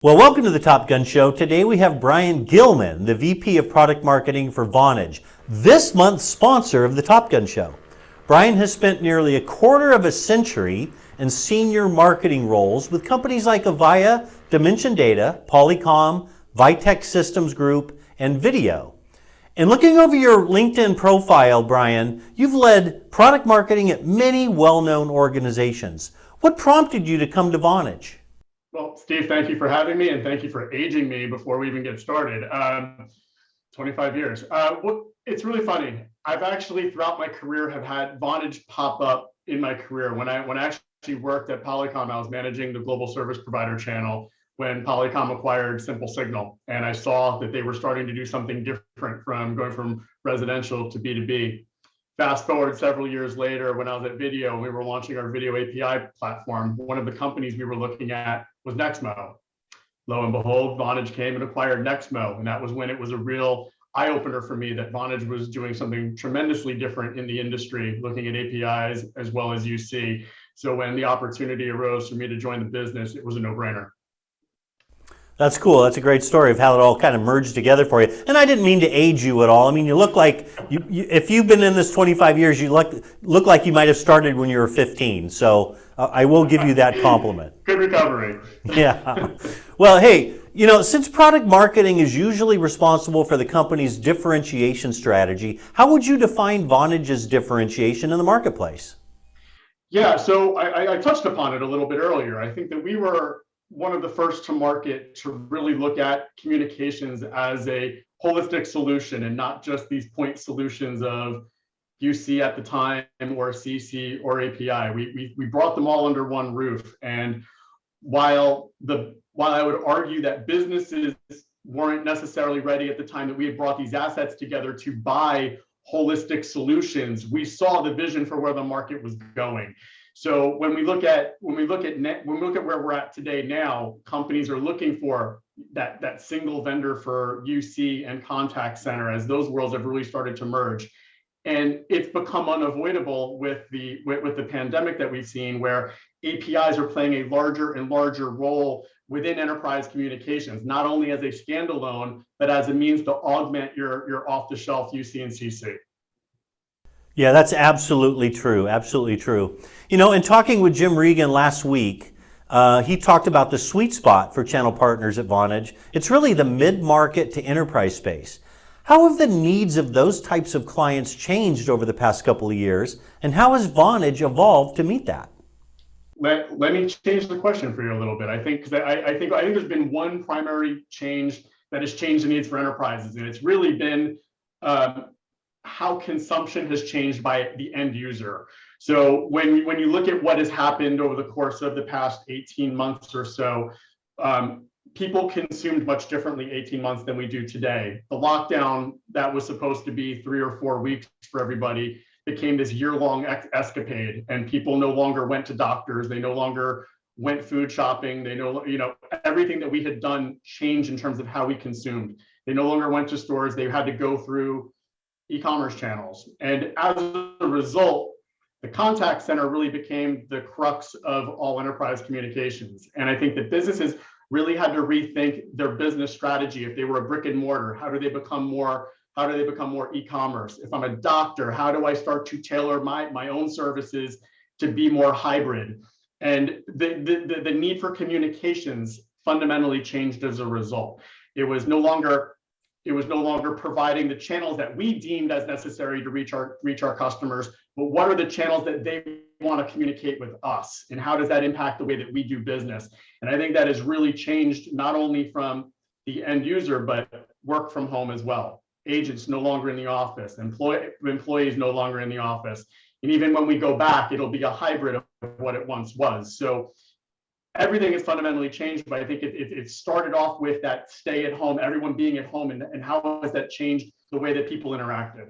Well, welcome to the Top Gun Show. Today we have Brian Gilman, the VP of Product Marketing for Vonage, this month's sponsor of the Top Gun Show. Brian has spent nearly a quarter of a century in senior marketing roles with companies like Avaya, Dimension Data, Polycom, Vitech Systems Group, and Video. And looking over your LinkedIn profile, Brian, you've led product marketing at many well-known organizations. What prompted you to come to Vonage? Well, Steve, thank you for having me, and thank you for aging me before we even get started. 25 years. It's really funny. I've actually, throughout my career, have had Vonage pop up in my career. When I actually worked at Polycom, I was managing the global service provider channel when Polycom acquired Simple Signal, and I saw that they were starting to do something different from going from residential to B2B. Fast forward several years later, when I was at Video and we were launching our video API platform, one of the companies we were looking at was Nexmo. Lo and behold, Vonage came and acquired Nexmo, and that was when it was a real eye-opener for me that Vonage was doing something tremendously different in the industry, looking at APIs as well as UC. So when the opportunity arose for me to join the business, it was a no-brainer. That's cool. That's a great story of how it all kind of merged together for you. And I didn't mean to age you at all. I mean, you look like, if you've been in this 25 years, you look like you might have started when you were 15. So I will give you that compliment. Good recovery. Yeah. Well, hey, since product marketing is usually responsible for the company's differentiation strategy, how would you define Vonage's differentiation in the marketplace? Yeah, so I touched upon it a little bit earlier. I think that we were one of the first to market to really look at communications as a holistic solution and not just these point solutions of UC at the time or CC or API. We brought them all under one roof. And while I would argue that businesses weren't necessarily ready at the time that we had brought these assets together to buy holistic solutions, we saw the vision for where the market was going. So when we look at where we're at today now, companies are looking for that single vendor for UC and contact center as those worlds have really started to merge. And it's become unavoidable with the pandemic that we've seen, where APIs are playing a larger and larger role within enterprise communications, not only as a standalone, but as a means to augment your off-the-shelf UC and CC. Yeah, that's absolutely true. Absolutely true. In talking with Jim Regan last week, he talked about the sweet spot for channel partners at Vonage. It's really the mid-market to enterprise space. How have the needs of those types of clients changed over the past couple of years, and how has Vonage evolved to meet that? Let me change the question for you a little bit. I think there's been one primary change that has changed the needs for enterprises, and it's really been how consumption has changed by the end user. So when you look at what has happened over the course of the past 18 months or so, people consumed much differently 18 months than we do today. The lockdown that was supposed to be 3 or 4 weeks for everybody became this year-long escapade, and people no longer went to doctors. They no longer went food shopping. They everything that we had done changed in terms of how we consumed. They no longer went to stores. They had to go through e-commerce channels. And as a result, the contact center really became the crux of all enterprise communications. And I think that businesses really had to rethink their business strategy. If they were a brick and mortar, how do they become more e-commerce? If I'm a doctor, how do I start to tailor my own services to be more hybrid? And the need for communications fundamentally changed as a result. It was no longer providing the channels that we deemed as necessary to reach our customers, but what are the channels that they want to communicate with us, and how does that impact the way that we do business? And I think that has really changed not only from the end user, but work from home as well. Agents no longer in the office, employees no longer in the office, and even when we go back, it'll be a hybrid of what it once was. So everything has fundamentally changed, but I think it started off with that stay at home, everyone being at home, and how has that changed the way that people interacted?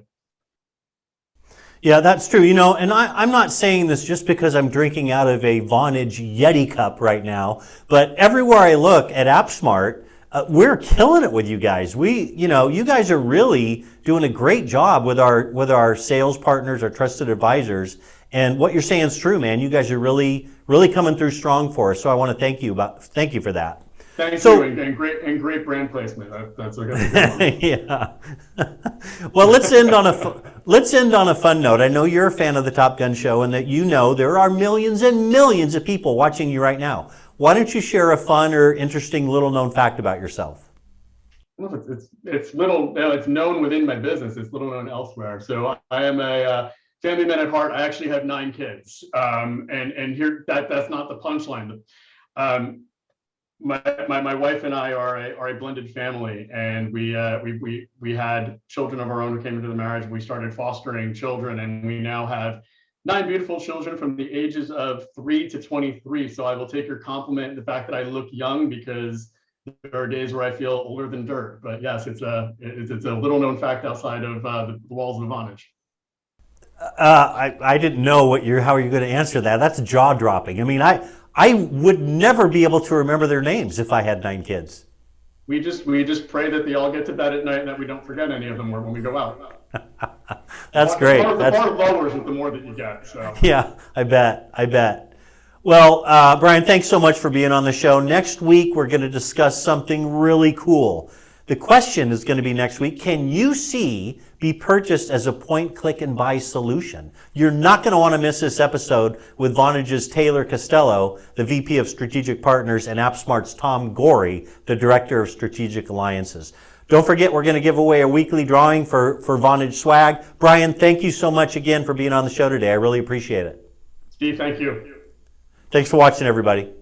Yeah, that's true. And I'm not saying this just because I'm drinking out of a Vonage Yeti cup right now, but everywhere I look at AppSmart, we're killing it with you guys. You guys are really doing a great job with our sales partners, our trusted advisors. And what you're saying is true, man. You guys are really coming through strong for us. So I want to thank you for that. Thank So, you, and great brand placement. That's a good one. yeah. Well, let's end on a fun note. I know you're a fan of the Top Gun Show, and that you know there are millions and millions of people watching you right now. Why don't you share a fun or interesting little known fact about yourself? Well, it's little, it's known within my business. It's little known elsewhere. So I am a family man at heart. I actually have 9 kids, and here that's not the punchline. Um, my wife and I are a blended family, and we had children of our own who came into the marriage. We started fostering children, and we now have 9 beautiful children from the ages of 3 to 23. So I will take your compliment, the fact that I look young, because there are days where I feel older than dirt. But yes, it's a little known fact outside of the walls of Vonage. I didn't know how you're going to answer that. That's jaw dropping. I mean, I would never be able to remember their names if I had 9 kids. We just pray that they all get to bed at night and that we don't forget any of them when we go out. That's great. The bar lowers with the more that you get. So yeah, I bet. Well, Brian, thanks so much for being on the show. Next week, we're going to discuss something really cool. The question is going to be next week, can UC be purchased as a point, click, and buy solution? You're not going to want to miss this episode with Vonage's Taylor Costello, the VP of Strategic Partners, and AppSmart's Tom Gorey, the Director of Strategic Alliances. Don't forget, we're going to give away a weekly drawing for Vonage swag. Brian, thank you so much again for being on the show today. I really appreciate it. Steve, thank you. Thanks for watching, everybody.